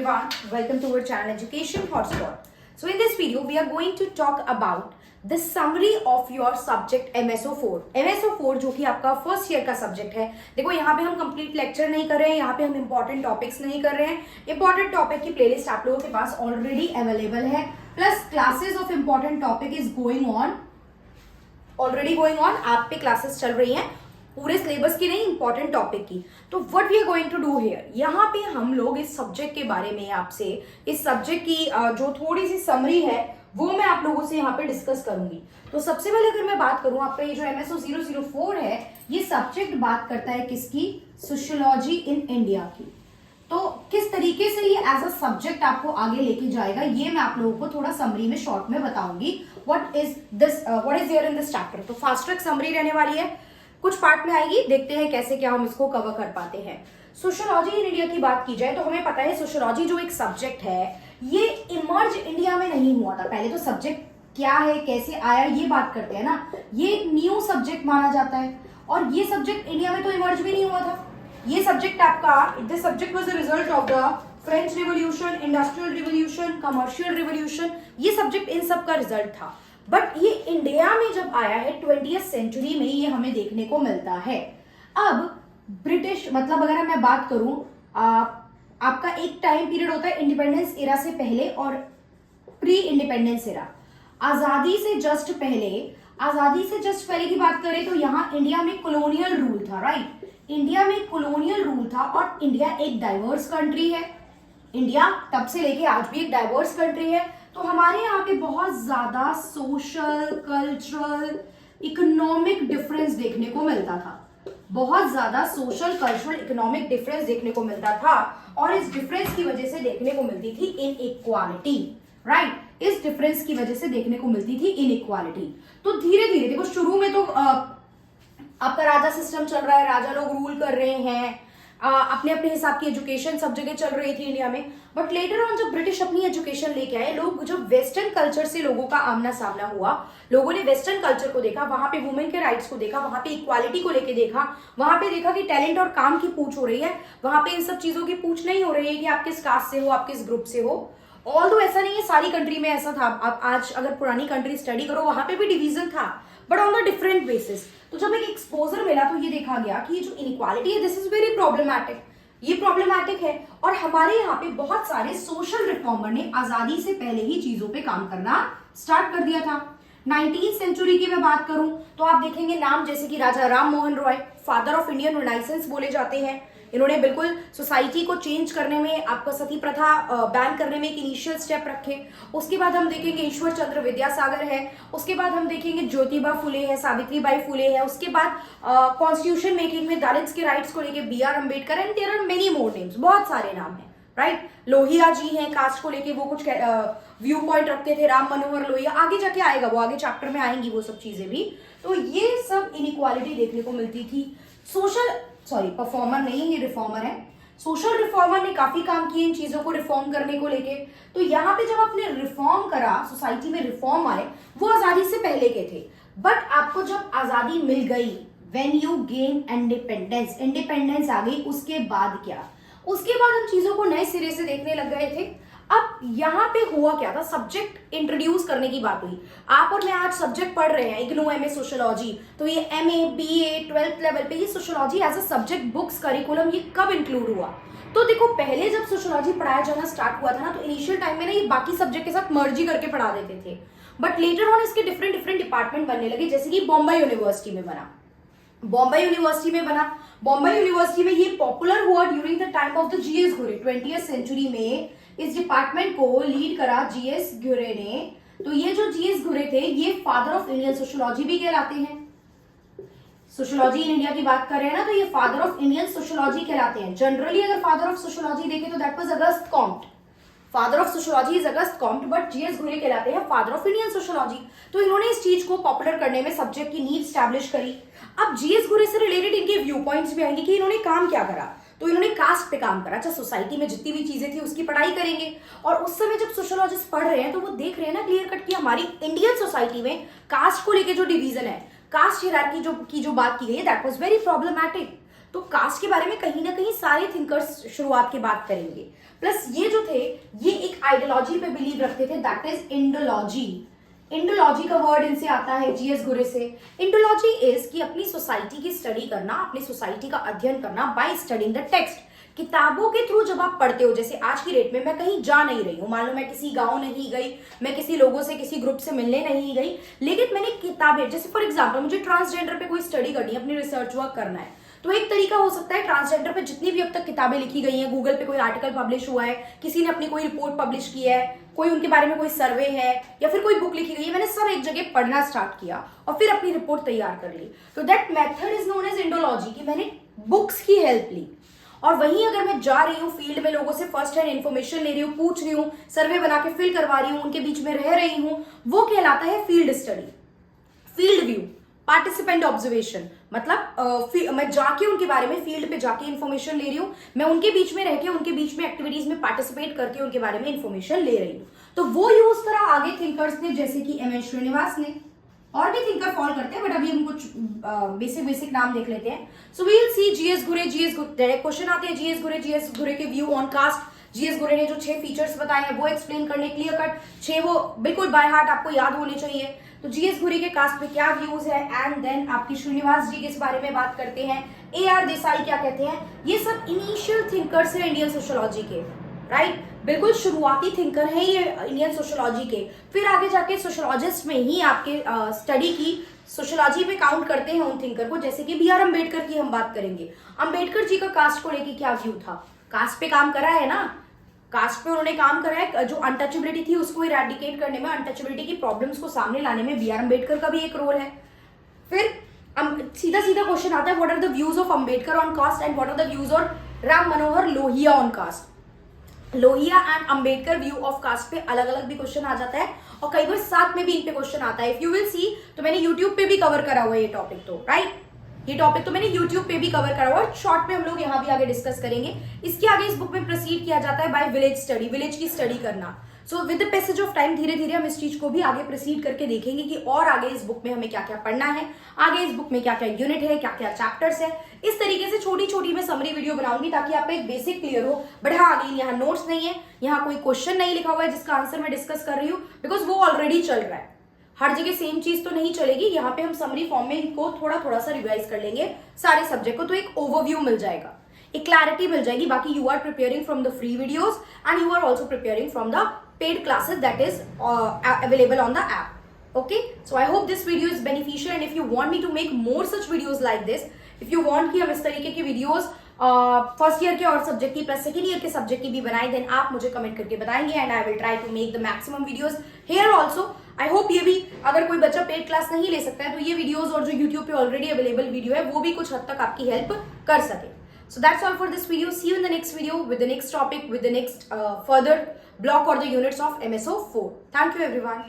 everyone, welcome to our channel Education Hotspot. So in this video we are going to talk about the summary of your subject MSO4. MSO4 जो कि आपका first year का subject है. देखो यहाँ पे हम कंप्लीट लेक्चर नहीं कर रहे हैं, यहाँ पे हम इंपॉर्टेंट टॉपिक्स नहीं कर रहे हैं. इंपॉर्टेंट टॉपिक की प्लेलिस्ट आप लोगों के पास ऑलरेडी अवेलेबल है, plus classes of important topic is going on, already going on. आप पे क्लासेस चल रही हैं पूरे सिलेबस की नहीं, इंपॉर्टेंट टॉपिक की. तो what we are going to do here, यहाँ पे हम लोग इस सब्जेक्ट के बारे में आपसे इस सब्जेक्ट की जो थोड़ी सी समरी है वो मैं आप लोगों से यहाँ पे डिस्कस करूंगी. तो सबसे पहले अगर मैं बात करूं, आपका ये जो MSO 004 है, ये सब्जेक्ट बात करता है किसकी? सोशियोलॉजी इन इंडिया की. तो किस तरीके से ये एज अ सब्जेक्ट आपको आगे लेके जाएगा ये मैं आप लोगों को थोड़ा समरी में शॉर्ट में बताऊंगी. What is there in this chapter. तो फास्ट ट्रैक समरी रहने वाली है, कुछ पार्ट में आएगी, देखते हैं कैसे क्या हम इसको कवर कर पाते हैं. सोशियोलॉजी इन इंडिया की बात की जाए तो हमें पता है सोशियोलॉजी जो एक सब्जेक्ट है ये इमर्ज इंडिया में नहीं हुआ था. पहले तो सब्जेक्ट क्या है, कैसे आया, ये बात करते हैं ना. ये एक न्यू सब्जेक्ट माना जाता है और ये सब्जेक्ट इंडिया में तो इमर्ज भी नहीं हुआ था. ये सब्जेक्ट आपका, this subject was the result of the French revolution, industrial revolution, commercial revolution. ये सब्जेक्ट इन सब का रिजल्ट था. बट ये इंडिया में जब आया है 20वीं सेंचुरी में ये हमें देखने को मिलता है. अब ब्रिटिश मतलब अगर मैं बात करूं, आपका एक टाइम पीरियड होता है इंडिपेंडेंस एरा से पहले और प्री इंडिपेंडेंस एरा. आजादी से जस्ट पहले की बात करें तो यहाँ इंडिया में कॉलोनियल रूल था. राइट, इंडिया में कॉलोनियल रूल था और इंडिया एक डाइवर्स कंट्री है. इंडिया तब से लेके आज भी एक डाइवर्स कंट्री है. तो हमारे यहाँ पे बहुत ज्यादा सोशल, कल्चरल, इकोनॉमिक डिफरेंस देखने को मिलता था. बहुत ज्यादा सोशल, कल्चरल, इकोनॉमिक डिफरेंस देखने को मिलता था और इस डिफरेंस की वजह से देखने को मिलती थी इनइक्वालिटी. राइट, इस डिफरेंस की वजह से देखने को मिलती थी इनइक्वालिटी. तो धीरे धीरे देखो, शुरू में तो आपका राजा सिस्टम चल रहा है, राजा लोग रूल कर रहे हैं, अपने अपने हिसाब की एजुकेशन सब जगह चल रही थी इंडिया में. बट लेटर ऑन जब ब्रिटिश अपनी एजुकेशन लेके आए, लोग जब वेस्टर्न कल्चर से लोगों का आमना सामना हुआ, लोगों ने वेस्टर्न कल्चर को देखा, वहां पे वुमेन के राइट्स को देखा, वहां पे इक्वालिटी को लेके देखा, वहां पे देखा कि टैलेंट और काम की पूछ हो रही है, वहां पे इन सब चीजों की पूछ नहीं हो रही है कि आप किस कास्ट से हो, आप किस ग्रुप से हो. ऑल्दो ऐसा नहीं है सारी कंट्री में ऐसा था. आप आज अगर पुरानी कंट्री स्टडी करो वहां पे भी डिवीजन था, but on the different basis. तो जब एक एक्सपोजर मिला तो ये देखा गया कि ये जो इनइक्वालिटी है दिस इज वेरी प्रॉब्लमैटिक, ये प्रॉब्लमैटिक है. और हमारे यहाँ पे बहुत सारे सोशल रिफॉर्मर ने आजादी से पहले ही चीजों पे काम करना स्टार्ट कर दिया था. 19वीं सेंचुरी की मैं बात करूं तो आप देखेंगे नाम जैसे कि Raja Ram Mohan Roy, father of Indian renaissance बोले जाते हैं. इन्होंने बिल्कुल सोसाइटी को चेंज करने में, आपका सती प्रथा बैन करने में एक इनिशियल स्टेप रखे. उसके बाद हम देखेंगे ईश्वर चंद्र विद्यासागर है. उसके बाद हम देखेंगे ज्योतिबा फुले है, सावित्रीबाई फुले है. उसके बाद कॉन्स्टिट्यूशन मेकिंग में दलित्स के राइट्स को लेके BR Ambedkar and there are many more names, बहुत सारे नाम हैं. राइट, लोहिया जी हैं, कास्ट को लेके वो कुछ व्यू पॉइंट रखते थे, राम मनोहर लोहिया. आगे जाके आएगा, वो आगे चैप्टर में आएंगी वो सब चीजें भी. तो ये सब इनइक्वालिटी देखने को मिलती थी. परफॉर्मर नहीं है, ये रिफॉर्मर है. सोशल रिफॉर्मर ने काफी काम किए इन चीजों को रिफॉर्म करने को लेके. तो यहाँ पे जब आपने रिफॉर्म करा, सोसाइटी में रिफॉर्म आए, वो आजादी से पहले के थे. बट आपको जब आजादी मिल गई, व्हेन यू गेन इंडिपेंडेंस आ गई, उसके बाद क्या? उसके बाद हम चीजों को नए सिरे से देखने लग गए थे. अब यहाँ पे हुआ क्या था, सब्जेक्ट इंट्रोड्यूस करने की बात हुई. आप और मैं आज सब्जेक्ट पढ़ रहे हैं, इग्नू MA सोशियोलॉजी. तो ये MA BA 12th लेवल पे ये sociology as a subject books curriculum ये कब इंक्लूड हुआ? तो देखो, पहले जब सोशियोलॉजी पढ़ाया जाना स्टार्ट हुआ था ना, तो इनिशियल टाइम में ना ये बाकी सब्जेक्ट के साथ मर्जी करके पढ़ा देते थे. बट लेटर ऑन इसके डिफरेंट डिपार्टमेंट बनने लगे, जैसे कि बॉम्बे यूनिवर्सिटी में बना. बॉम्बे यूनिवर्सिटी में ये पॉपुलर हुआ during the time of the GS घुरे. 20वीं सेंचुरी में इस डिपार्टमेंट को लीड करा GS घुरे ने. तो ये जो GS घुरे थे ये फादर ऑफ इंडियन सोशियोलॉजी भी कहलाते हैं. सोशियोलॉजी इन इंडिया की बात कर रहे हैं ना, तो ये फादर ऑफ इंडियन सोशियोलॉजी कहलाते हैं. जनरली अगर फादर ऑफ सोशियोलॉजी देखें तो that was Auguste Comte. Father of sociology is Auguste Comte, but GS घुरे कहलाते हैं फादर ऑफ इंडियन सोशियोलॉजी. तो इन्होंने इस चीज को पॉपुलर करने में सब्जेक्ट की नीड स्टैब्लिश करी. अब GS घुरे से रिलेटेड इनके व्यू पॉइंट्स भी आएंगे कि इन्होंने काम क्या करा. तो इन्होंने कास्ट पे काम करा. अच्छा, सोसाइटी में जितनी भी चीजें थी उसकी पढ़ाई करेंगे. और उस समय जब सोशियोलॉजिस्ट पढ़ रहे हैं तो वो देख रहे हैं ना क्लियर कट कि हमारी इंडियन सोसाइटी में कास्ट को लेके जो डिवीजन है, कास्ट हियरार्की की जो बात की गई है, दैट वाज वेरी प्रॉब्लमैटिक. तो कास्ट के बारे में कहीं ना कहीं सारे थिंकर्स शुरुआत की बात करेंगे। प्लस ये जो थे ये एक आइडियोलॉजी पे बिलीव रखते थे, दैट इज इंडोलॉजी। इंडोलॉजी का वर्ड इनसे आता है जीएस गुरे से। इंडोलॉजी इज कि अपनी सोसाइटी की स्टडी करना, अपनी सोसाइटी का अध्ययन करना बाय स्टडिंग द टेक्स्ट। किताबों के थ्रू जब आप पढ़ते हो, जैसे आज की डेट में मैं कहीं जा नहीं रही हूँ, मान लो मैं किसी गांव नहीं गई, मैं किसी लोगों से किसी ग्रुप से मिलने नहीं गई, लेकिन मैंने किताबें, जैसे फॉर एग्जांपल मुझे ट्रांसजेंडर पे कोई स्टडी करनी है, अपनी रिसर्च वर्क करना है, तो एक तरीका हो सकता है ट्रांसजेंडर पे जितनी भी अब तक किताबें लिखी गई हैं, गूगल पे कोई आर्टिकल पब्लिश हुआ है, किसी ने अपनी कोई रिपोर्ट पब्लिश की है, कोई उनके बारे में कोई सर्वे है या फिर कोई बुक लिखी गई है, मैंने सब एक जगह पढ़ना स्टार्ट किया और फिर अपनी रिपोर्ट तैयार कर ली। तो that method is known as Indology, कि मैंने बुक्स की हेल्प ली। और वहीं अगर मैं जा रही हूँ फील्ड में, लोगों से फर्स्ट हैंड इन्फॉर्मेशन ले रही हूँ, पूछ रही हूँ, सर्वे बना के फिल करवा रही हूँ, उनके बीच में रह रही हूँ, वो कहलाता है field study, field view, participant observation. मतलब मैं जाके उनके बारे में फील्ड पे जाके इन्फॉर्मेशन ले रही हूँ, मैं उनके बीच में रह के उनके बीच में एक्टिविटीज में पार्टिसिपेट करके उनके बारे में इन्फॉर्मेशन ले रही हूँ। तो वो यूज करा आगे थिंकर्स ने, जैसे कि एम.एस. श्रीनिवास ने, और भी थिंकर फॉलो करते हैं, बट अभी हम कुछ बेसिक नाम देख लेते हैं। So we will see GS Ghurye. Question आते हैं जीएस गुरे के व्यू ऑन कास्ट। जीएस गुरे ने जो 6 फीचर्स बताए हैं वो एक्सप्लेन करने, क्लियर कट 6, वो बिल्कुल बाय हार्ट आपको याद होने चाहिए। तो जीएस गुरे के कास्ट पे क्या व्यूज है, एंड देन आपकी श्रीनिवास जी किस बारे में बात करते हैं, ए.आर. देसाई क्या कहते हैं, ये सब इनिशियल थिंकर्स है इंडियन सोशियोलॉजी के, राइट। बिल्कुल शुरुआती थिंकर है ये इंडियन सोशियोलॉजी के। फिर आगे जाके सोशियोलॉजिस्ट में ही आपके स्टडी की सोशियोलॉजी में काउंट करते हैं उन थिंकर को, जैसे कि बी.आर. अम्बेडकर की हम बात करेंगे। अम्बेडकर जी का कास्ट को लेके क्या व्यू था, कास्ट पे काम करा है ना, कास्ट पे उन्होंने काम करा है, जो अनटचेबिलिटी थी उसको इरेडिकेट करने में, अनटचेबिलिटी की प्रॉब्लम्स को सामने लाने में बी.आर. अम्बेडकर का भी एक रोल है। फिर सीधा क्वेश्चन आता है, what are the views of Ambedkar on caste and what are the views of Ram Manohar Lohia on caste. Lohia and Ambedkar view of caste पे अलग अलग भी क्वेश्चन आ जाता है, और कई बार साथ में भी इन पे क्वेश्चन आता है। इफ यू विल सी, तो मैंने यूट्यूब पे भी कवर करा हुआ है ये टॉपिक, तो राइट, ये टॉपिक तो मैंने यूट्यूब पे भी कवर करा हुआ है, शॉर्ट में हम लोग यहाँ भी आगे डिस्कस करेंगे। इसके आगे इस बुक में प्रोसीड किया जाता है बाय विलेज स्टडी, विलेज की स्टडी करना। So with the passage of time धीरे धीरे हम इस चीज को भी आगे प्रोसीड करके देखेंगे कि और आगे इस बुक में हमें क्या क्या पढ़ना है, आगे इस बुक में क्या क्या यूनिट है, क्या क्या चैप्टर्स है। इस तरीके से छोटी छोटी मैं समरी वीडियो बनाऊंगी ताकि आपका एक बेसिक क्लियर हो। बट हाँ, आगे यहाँ नोट्स नहीं है, यहाँ कोई क्वेश्चन नहीं लिखा हुआ है जिसका आंसर मैं डिस्कस कर रही हूँ, बिकॉज वो ऑलरेडी चल रहा है। हर जगह सेम चीज तो नहीं चलेगी, यहाँ पे हम समरी फॉर्म में इनको थोड़ा थोड़ा सा रिवाइज कर लेंगे सारे सब्जेक्ट को, तो एक ओवरव्यू मिल जाएगा, एक क्लैरिटी मिल जाएगी। बाकी you are preparing from the free videos and you are also preparing from the paid classes that is available on the app. Okay, so I hope this video is beneficial, and if you want me to make more such videos like this, if you want कि हम इस तरीके की videos first year के और subject की plus second year के subject की भी बनाए, देन आप मुझे कमेंट करके बताएंगे and I will try to make the maximum videos here also. I hope ये भी, अगर कोई बच्चा पेड क्लास नहीं ले सकता है तो ये वीडियोस और जो यूट्यूब पे ऑलरेडी अवेलेबल वीडियो है वो भी कुछ हद तक आपकी हेल्प कर सके। So that's all for this video. See you in the next video with the next topic, with the next further block or the units of MSO4. Thank you everyone.